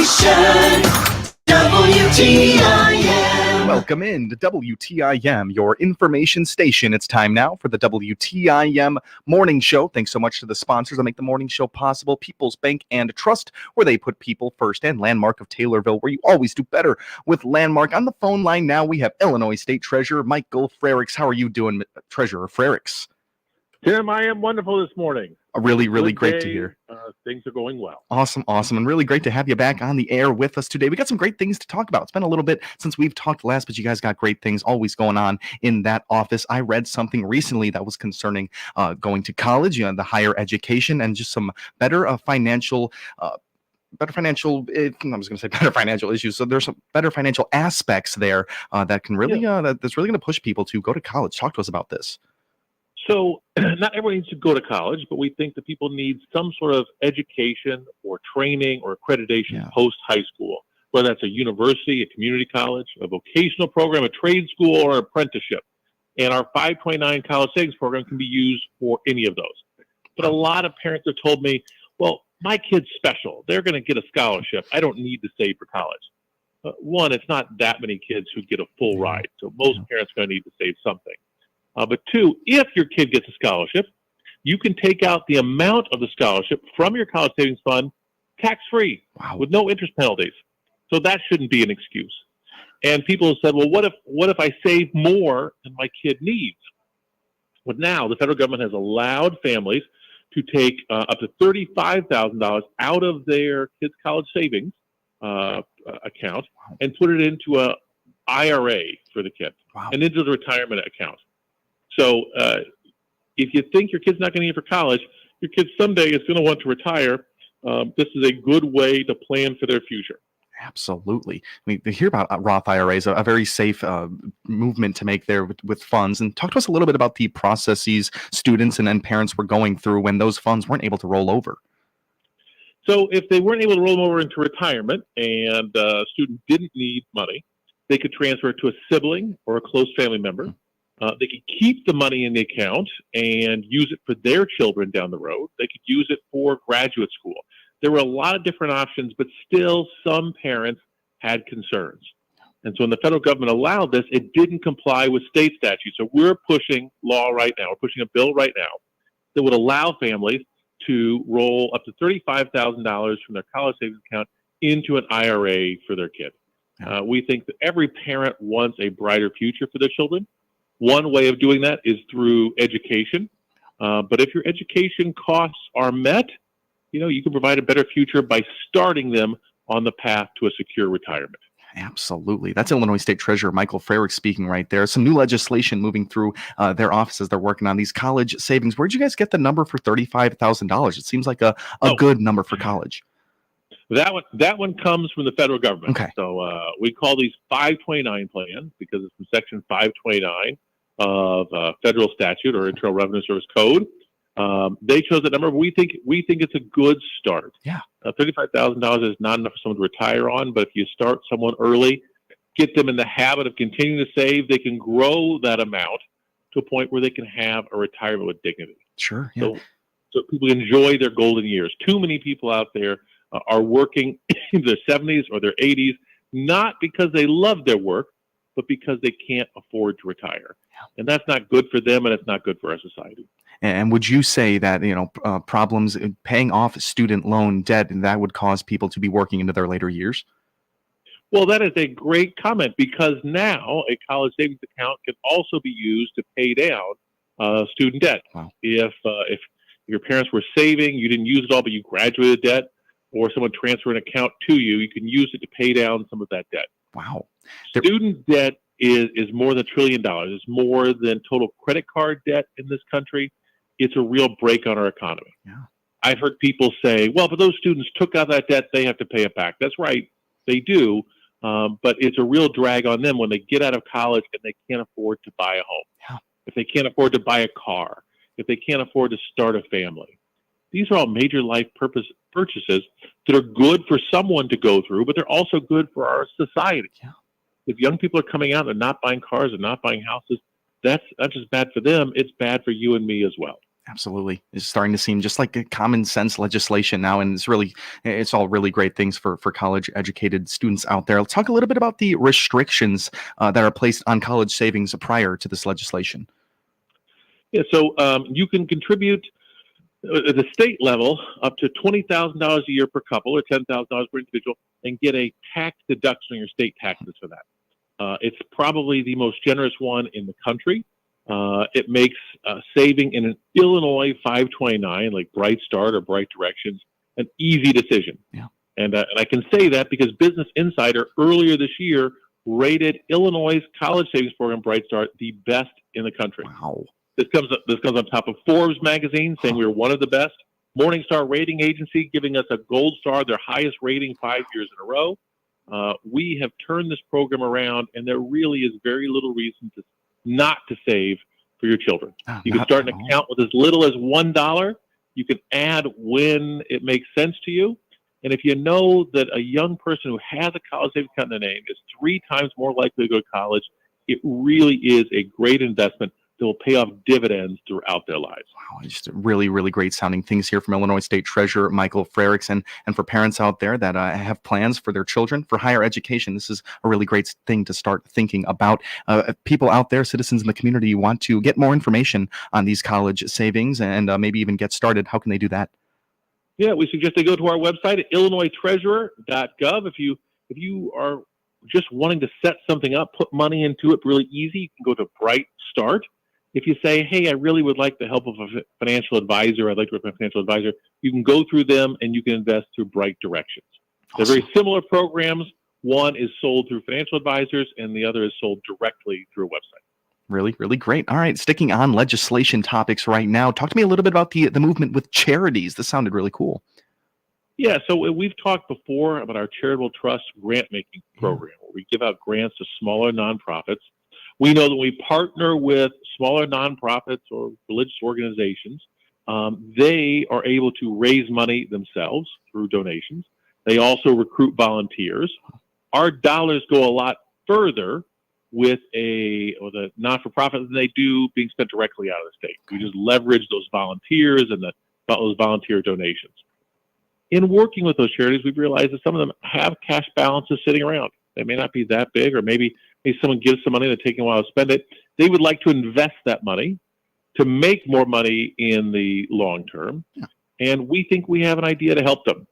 station, WTIM. Welcome in to WTIM, your information station. It's time now for the WTIM Morning Show. Thanks so much to the sponsors that make the morning show possible. People's Bank and Trust, where they put people first, and Landmark of Taylorville, where you always do better with Landmark. On the phone line now, we have Illinois State Treasurer Michael Frerichs. How are you doing, Treasurer Frerichs? Tim, I am wonderful this morning. Really Good great day. to hear. Things are going well. Awesome. And really great to have you back on the air with us today. We got some great things to talk about. It's been a little bit since we've talked last, but you guys got great things always going on in that office. I read something recently that was concerning going to college, the higher education, and just some better financial issues. So there's some better financial aspects there that can really that's really going to push people to go to college. Talk to us about this. So not everyone needs to go to college, but we think that people need some sort of education or training or accreditation post-high school, whether that's a university, a community college, a vocational program, a trade school, or an apprenticeship. And our 529 college savings program can be used for any of those. But a lot of parents have told me, well, my kid's special. They're going to get a scholarship. I don't need to save for college. One, it's not that many kids who get a full ride. So most parents are going to need to save something. But two, if your kid gets a scholarship, you can take out the amount of the scholarship from your college savings fund tax-free with no interest penalties. So that shouldn't be an excuse. And people have said, well, what if I save more than my kid needs? Well, now the federal government has allowed families to take up to $35,000 out of their kids' college savings account and put it into a IRA for the kid and into the retirement account. So if you think your kid's not going to need for college, your kid someday is going to want to retire. This is a good way to plan for their future. Absolutely. I mean, to hear about Roth IRAs, a very safe movement to make there with funds. And talk to us a little bit about the processes students and parents were going through when those funds weren't able to roll over. So if they weren't able to roll them over into retirement and a student didn't need money, they could transfer it to a sibling or a close family member. They could keep the money in the account and use it for their children down the road. They could use it for graduate school. There were a lot of different options, but still some parents had concerns. And so when the federal government allowed this, it didn't comply with state statutes. So we're pushing law right now. We're pushing a bill right now that would allow families to roll up to $35,000 from their college savings account into an IRA for their kid. We think that every parent wants a brighter future for their children. One way of doing that is through education. But if your education costs are met, you can provide a better future by starting them on the path to a secure retirement. Absolutely. That's Illinois State Treasurer Michael Frerichs speaking right there. Some new legislation moving through their offices. They're working on these college savings. Where'd you guys get the number for $35,000? It seems like a good number for college. That one comes from the federal government. Okay. So we call these 529 plans because it's from Section 529 of federal statute or Internal Revenue Service Code. They chose that number. We think it's a good start. Yeah. $35,000 is not enough for someone to retire on, but if you start someone early, get them in the habit of continuing to save, they can grow that amount to a point where they can have a retirement with dignity. Sure. Yeah. So people enjoy their golden years. Too many people out there are working in their 70s or their 80s, not because they love their work, but because they can't afford to retire. And that's not good for them, and it's not good for our society. And would you say that, problems paying off student loan debt, and that would cause people to be working into their later years? Well, that is a great comment because now a college savings account can also be used to pay down student debt. Wow. If your parents were saving, you didn't use it all, but you graduated debt, or someone transferred an account to you, you can use it to pay down some of that debt. Wow. Student debt is more than $1 trillion. It's more than total credit card debt in this country. It's a real break on our economy. Yeah. I've heard people say, well, but those students took out that debt, they have to pay it back. That's right, they do, but it's a real drag on them when they get out of college and they can't afford to buy a home. Yeah. If they can't afford to buy a car, if they can't afford to start a family. These are all major life purchases that are good for someone to go through, but they're also good for our society. Yeah. If young people are coming out and not buying cars and not buying houses, that's not just bad for them, it's bad for you and me as well. Absolutely. It's starting to seem just like a common sense legislation now. And it's all really great things for college educated students out there. Let's talk a little bit about the restrictions that are placed on college savings prior to this legislation. Yeah, so you can contribute at the state level up to $20,000 a year per couple or $10,000 per individual and get a tax deduction on your state taxes for that. It's probably the most generous one in the country. It makes saving in an Illinois 529, like Bright Start or Bright Directions, an easy decision. Yeah. And I can say that because Business Insider earlier this year rated Illinois' college savings program, Bright Start, the best in the country. Wow. This comes on top of Forbes magazine saying we were one of the best. Morningstar rating agency giving us a gold star, their highest rating 5 years in a row. We have turned this program around, and there really is very little reason not to save for your children. You can start an account with as little as $1. You can add when it makes sense to you. And if you know that a young person who has a college savings account in their name is 3 times more likely to go to college, it really is a great investment that will pay off dividends throughout their lives. Wow, just really, really great sounding things here from Illinois State Treasurer Michael Frerichsen. And for parents out there that have plans for their children for higher education, this is a really great thing to start thinking about. People out there, citizens in the community, you want to get more information on these college savings and maybe even get started. How can they do that? Yeah, we suggest they go to our website at illinoistreasurer.gov. If you are just wanting to set something up, put money into it really easy, you can go to Bright Start. If you say, hey, I really would like the help of a financial advisor, I'd like to work with a financial advisor, you can go through them and you can invest through Bright Directions. Awesome. They're very similar programs. One is sold through financial advisors and the other is sold directly through a website. Really, really great. All right, sticking on legislation topics right now, talk to me a little bit about the movement with charities. This sounded really cool. Yeah, so we've talked before about our charitable trust grant-making program, where we give out grants to smaller nonprofits. We know that we partner with smaller nonprofits or religious organizations. They are able to raise money themselves through donations. They also recruit volunteers. Our dollars go a lot further with a not-for-profit than they do being spent directly out of the state. We just leverage those volunteers and those volunteer donations. In working with those charities, we've realized that some of them have cash balances sitting around. They may not be that big, or maybe someone gives some money, they're taking a while to spend it. They would like to invest that money to make more money in the long term. Yeah. And we think we have an idea to help them.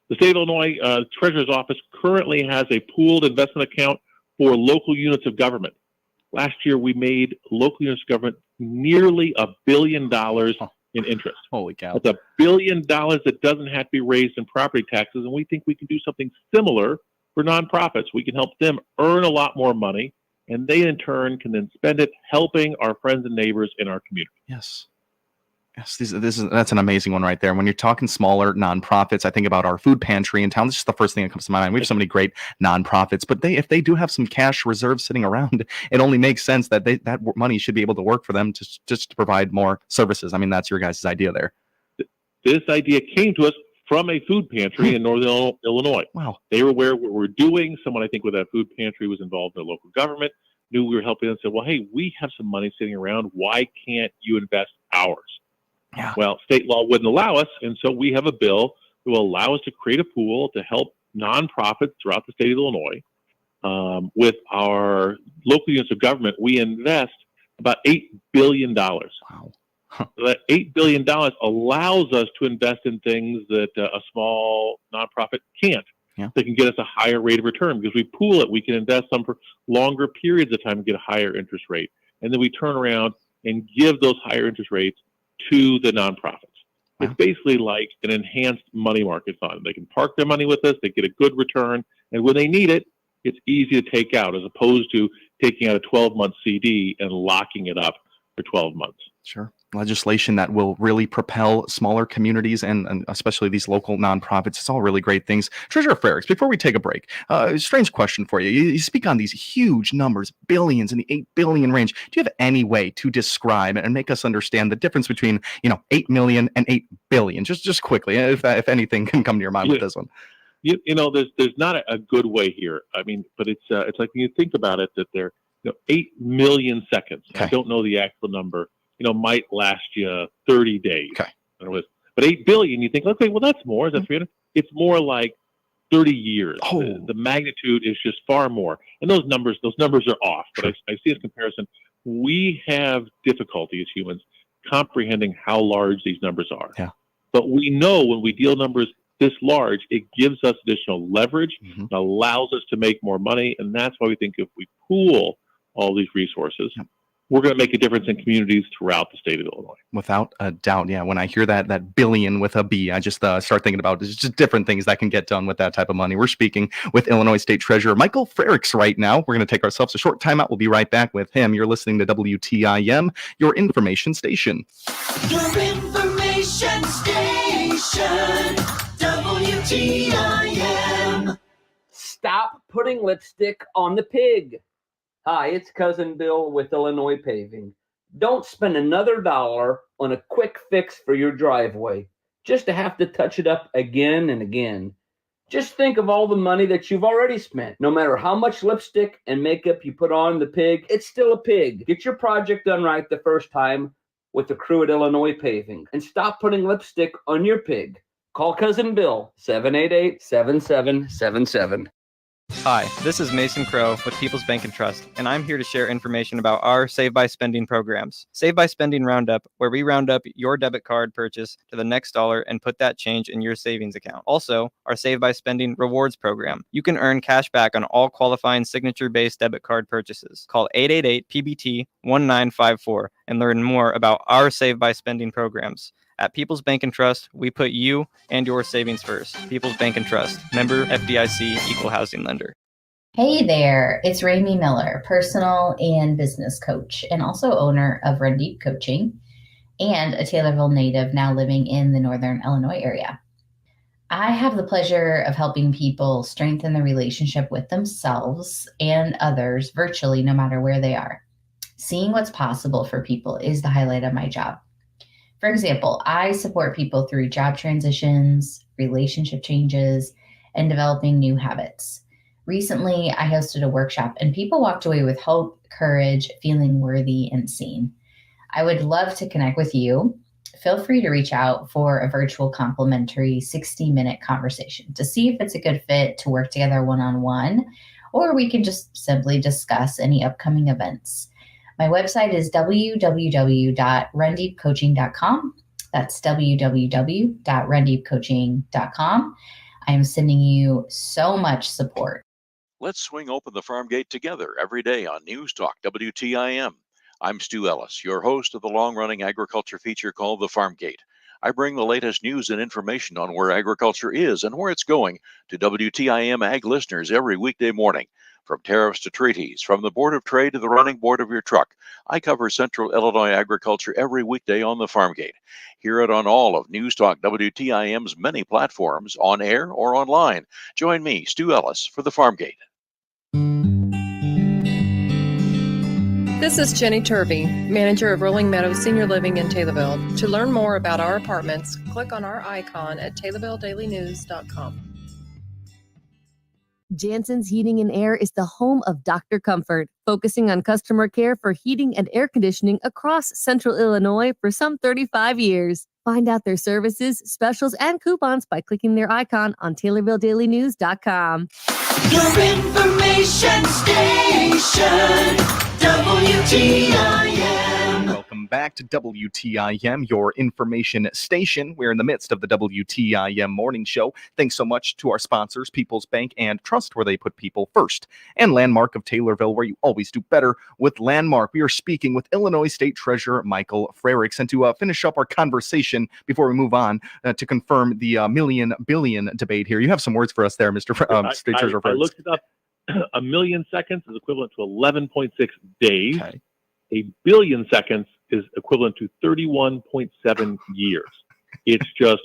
The state of Illinois Treasurer's Office currently has a pooled investment account for local units of government. Last year, we made local units of government nearly $1 billion in interest. Holy cow. That's $1 billion that doesn't have to be raised in property taxes, and we think we can do something similar for nonprofits. We can help them earn a lot more money, and they in turn can then spend it helping our friends and neighbors in our community. Yes. Yes, that's an amazing one right there. When you're talking smaller nonprofits, I think about our food pantry in town. This is the first thing that comes to my mind. We have so many great nonprofits, but if they do have some cash reserves sitting around, it only makes sense that that money should be able to work for them just to provide more services. I mean, that's your guys' idea there. This idea came to us from a food pantry in northern Illinois. Wow. They were aware of what we're doing. Someone, I think, with that food pantry was involved in the local government, knew we were helping them, said, well, hey, we have some money sitting around. Why can't you invest ours? Yeah. Well, state law wouldn't allow us, and so we have a bill that will allow us to create a pool to help nonprofits throughout the state of Illinois. With our local units of government, we invest about $8 billion. Wow. So that $8 billion allows us to invest in things that a small nonprofit can't. Yeah. They can get us a higher rate of return because we pool it. We can invest some for longer periods of time and get a higher interest rate. And then we turn around and give those higher interest rates to the nonprofits. Wow. It's basically like an enhanced money market fund. They can park their money with us, they get a good return, and when they need it, it's easy to take out as opposed to taking out a 12-month CD and locking it up for 12 months. Sure. Legislation that will really propel smaller communities and especially these local nonprofits. It's all really great things. Treasurer Frerichs, before we take a break, a strange question for you. You speak on these huge numbers, billions in the 8 billion range. Do you have any way to describe and make us understand the difference between 8 million and 8 billion? Just quickly, if anything can come to your mind with this one. There's not a good way here. I mean, but it's like when you think about it, that there 8 million seconds. Okay. I don't know the actual number. might last you 30 days. Okay. But 8 billion, you think, okay, well, that's more. Is that 300? It's more like 30 years. Oh. The magnitude is just far more. And those numbers are off. But Sure. I see as comparison, we have difficulty as humans comprehending how large these numbers are. Yeah. But we know when we deal numbers this large, it gives us additional leverage, Mhm. allows us to make more money. And that's why we think if we pool all these resources, we're going to make a difference in communities throughout the state of Illinois. Without a doubt. Yeah. When I hear that billion with a B, I just start thinking about just different things that can get done with that type of money. We're speaking with Illinois State Treasurer Michael Frerichs right now. We're going to take ourselves a short timeout. We'll be right back with him. You're listening to WTIM, your information station. Your information station, WTIM. Stop putting lipstick on the pig. Hi, it's Cousin Bill with Illinois Paving. Don't spend another dollar on a quick fix for your driveway just to have to touch it up again and again. Just think of all the money that you've already spent. No matter how much lipstick and makeup you put on the pig, it's still a pig. Get your project done right the first time with the crew at Illinois Paving. And stop putting lipstick on your pig. Call Cousin Bill, 788-7777. Hi, this is Mason Crow with People's Bank and Trust, and I'm here to share information about our Save by Spending programs. Save by Spending Roundup, where we round up your debit card purchase to the next dollar and put that change in your savings account. Also, our Save by Spending Rewards program. You can earn cash back on all qualifying signature-based debit card purchases. Call 888-PBT-1954 and learn more about our Save by Spending programs. At People's Bank and Trust, we put you and your savings first. People's Bank and Trust, member FDIC, equal housing lender. Hey there, it's Raimi Miller, personal and business coach, and also owner of Run Deep Coaching, and a Taylorville native now living in the Northern Illinois area. I have the pleasure of helping people strengthen the relationship with themselves and others virtually, no matter where they are. Seeing what's possible for people is the highlight of my job. For example, I support people through job transitions, relationship changes, and developing new habits. Recently, I hosted a workshop and people walked away with hope, courage, feeling worthy and seen. I would love to connect with you. Feel free to reach out for a virtual complimentary 60-minute conversation to see if it's a good fit to work together one-on-one, or we can just simply discuss any upcoming events. My website is www.rundeepcoaching.com. That's www.rundeepcoaching.com. I am sending you so much support. Let's swing open the farm gate together every day on News Talk WTIM. I'm Stu Ellis, your host of the long-running agriculture feature called The Farm Gate. I bring the latest news and information on where agriculture is and where it's going to WTIM Ag listeners every weekday morning. From tariffs to treaties, from the Board of Trade to the running board of your truck, I cover Central Illinois agriculture every weekday on the Farm Gate. Hear it on all of News Talk WTIM's many platforms, on air or online. Join me, Stu Ellis, for the Farm Gate. This is Jenny Turvey, manager of Rolling Meadows Senior Living in Taylorville. To learn more about our apartments, click on our icon at TaylorvilleDailyNews.com. Jansen's Heating and Air is the home of Dr. Comfort, focusing on customer care for heating and air conditioning across Central Illinois for some 35 years. Find out their services, specials, and coupons by clicking their icon on TaylorvilleDailyNews.com. Your information station, WTIM. Welcome back to WTIM, your information station. We're in the midst of the WTIM morning show. Thanks so much to our sponsors, People's Bank and Trust, where they put people first, and Landmark of Taylorville, where you always do better with Landmark. We are speaking with Illinois State Treasurer Michael Frerichs. And to finish up our conversation before we move on, to confirm the million billion debate here, you have some words for us there, Mr. State Treasurer Frerichs. I looked it up. A million seconds is equivalent to 11.6 days. Okay. A billion seconds is equivalent to 31.7 years. It's just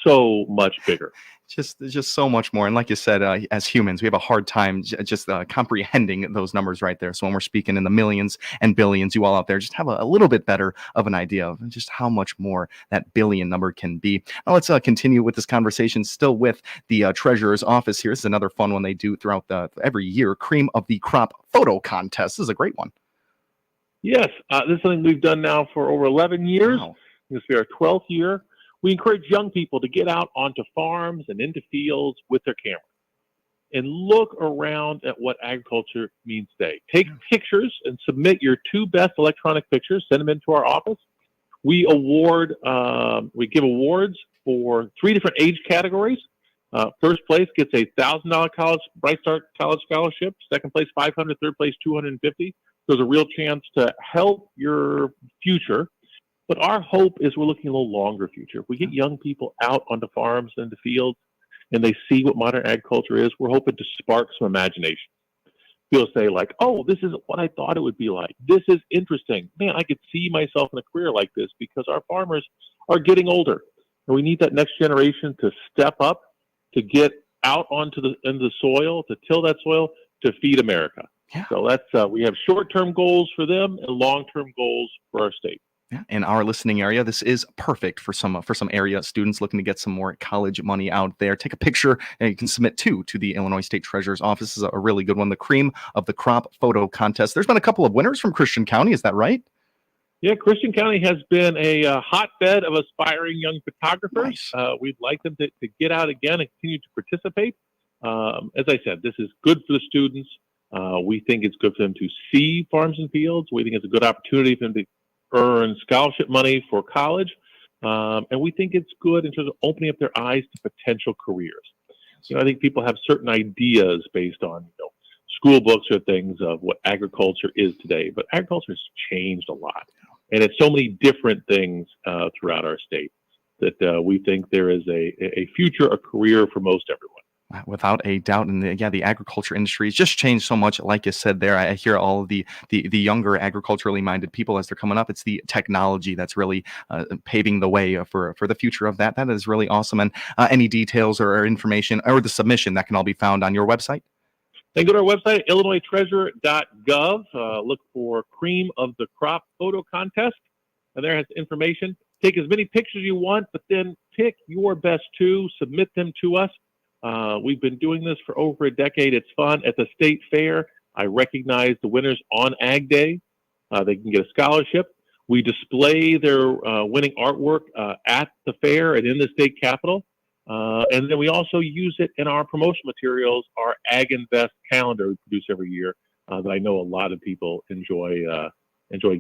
so much bigger. Just so much more. And like you said, as humans, we have a hard time just comprehending those numbers right there. So when we're speaking in the millions and billions, you all out there just have a little bit better of an idea of just how much more that billion number can be. Now let's continue with this conversation still with the Treasurer's Office here. This is another fun one they do throughout every year, Cream of the Crop photo contest. This is a great one. Yes, this is something we've done now for over 11 years. Wow. This will be our 12th year. We encourage young people to get out onto farms and into fields with their camera and look around at what agriculture means today. Take pictures and submit your 2 best electronic pictures. Send them into our office. We give awards for 3 different age categories. First place gets a $1,000 Bright Start College scholarship. Second place, $500. Third place, $250. There's a real chance to help your future. But our hope is we're looking a little longer future. If we get young people out onto farms and the fields and they see what modern agriculture is, we're hoping to spark some imagination. People say like, oh, this isn't what I thought it would be like. This is interesting. Man, I could see myself in a career like this because our farmers are getting older. And we need that next generation to step up, to get out into the soil, to till that soil, to feed America. Yeah. So that's we have short-term goals for them and long-term goals for our state. Yeah, in our listening area, this is perfect for some area students looking to get some more college money out there. Take a picture and you can submit to the Illinois State Treasurer's Office. This is a really good one. The cream of the crop photo contest. There's been a couple of winners from Christian County. Is that right? Yeah, Christian County has been a hotbed of aspiring young photographers. Nice. We'd like them to get out again and continue to participate. As I said, this is good for the students. We think it's good for them to see farms and fields. We think it's a good opportunity for them to earn scholarship money for college. And we think it's good in terms of opening up their eyes to potential careers. I think people have certain ideas based on school books or things of what agriculture is today, but agriculture has changed a lot. And it's so many different things throughout our state that we think there is a future, a career for most everyone. Without a doubt. And the agriculture industry has just changed so much. Like you said there, I hear all of the younger agriculturally minded people as they're coming up. It's the technology that's really paving the way for the future of that. That is really awesome. And any details or information or the submission that can all be found on your website? Then go to our website, illinoistreasurer.gov. Look for Cream of the Crop photo contest. And there has information. Take as many pictures you want, but then pick your best 2, submit them to us. We've been doing this for over a decade. It's fun. At the state fair, I recognize the winners on Ag Day. They can get a scholarship. We display their winning artwork at the fair and in the state capitol. And then we also use it in our promotional materials, our Ag Invest calendar we produce every year that I know a lot of people enjoy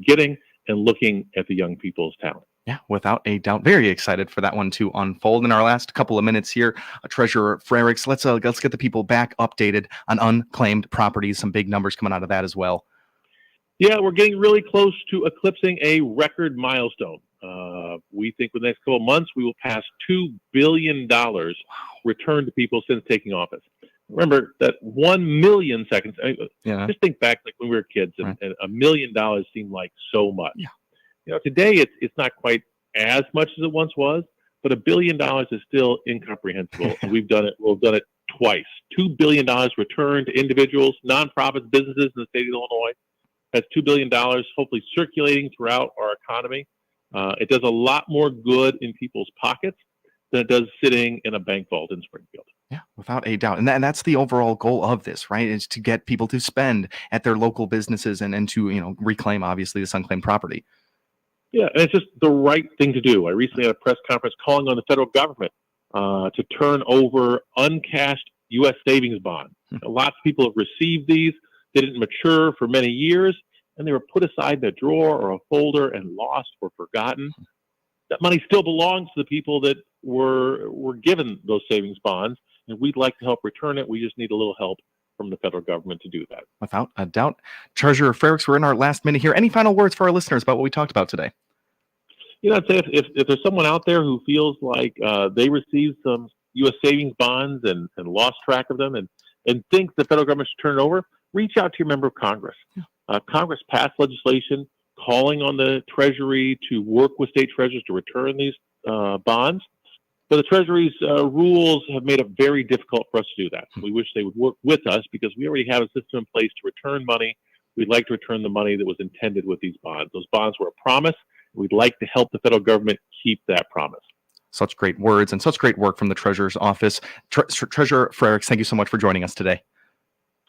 getting and looking at the young people's talent. Yeah, without a doubt. Very excited for that one to unfold. In our last couple of minutes here, Treasurer Frericks, let's get the people back updated on unclaimed properties. Some big numbers coming out of that as well. Yeah, we're getting really close to eclipsing a record milestone. We think within the next couple of months, we will pass $2 billion returned to people since taking office. Remember that 1 million seconds. Just think back like when we were kids and $1 million seemed like so much. Yeah. Today it's not quite as much as it once was, but $1 billion is still incomprehensible. And we've done it twice. $2 billion returned to individuals, nonprofits, businesses in the state of Illinois. That's $2 billion hopefully circulating throughout our economy. It does a lot more good in people's pockets than it does sitting in a bank vault in Springfield. Yeah, without a doubt. And that's the overall goal of this, right? Is to get people to spend at their local businesses and to, reclaim, obviously, this unclaimed property. Yeah, and it's just the right thing to do. I recently had a press conference calling on the federal government to turn over uncashed U.S. savings bonds. Lots of people have received these. They didn't mature for many years, and they were put aside in a drawer or a folder and lost or forgotten. That money still belongs to the people that were given those savings bonds, and we'd like to help return it. We just need a little help from the federal government to do that. Without a doubt. Treasurer Frericks, we're in our last minute here. Any final words for our listeners about what we talked about today? I'd say if there's someone out there who feels like they received some U.S. savings bonds and lost track of them and think the federal government should turn it over, reach out to your member of Congress. Congress passed legislation calling on the Treasury to work with state treasurers to return these bonds. But the Treasury's rules have made it very difficult for us to do that. We wish they would work with us because we already have a system in place to return money. We'd like to return the money that was intended with these bonds. Those bonds were a promise. We'd like to help the federal government keep that promise. Such great words and such great work from the Treasurer's Office. Treasurer Frericks, thank you so much for joining us today.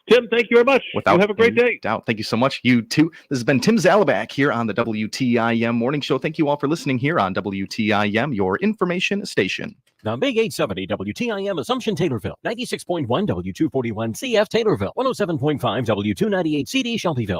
Tim, thank you very much. Without you have a great any day. doubt. Thank you so much. You too. This has been Tim Zalabak here on the WTIM Morning Show. Thank you all for listening here on WTIM, your information station. The Big 870 WTIM Assumption Taylorville, 96.1 W241 CF Taylorville, 107.5 W298 CD Shelbyville.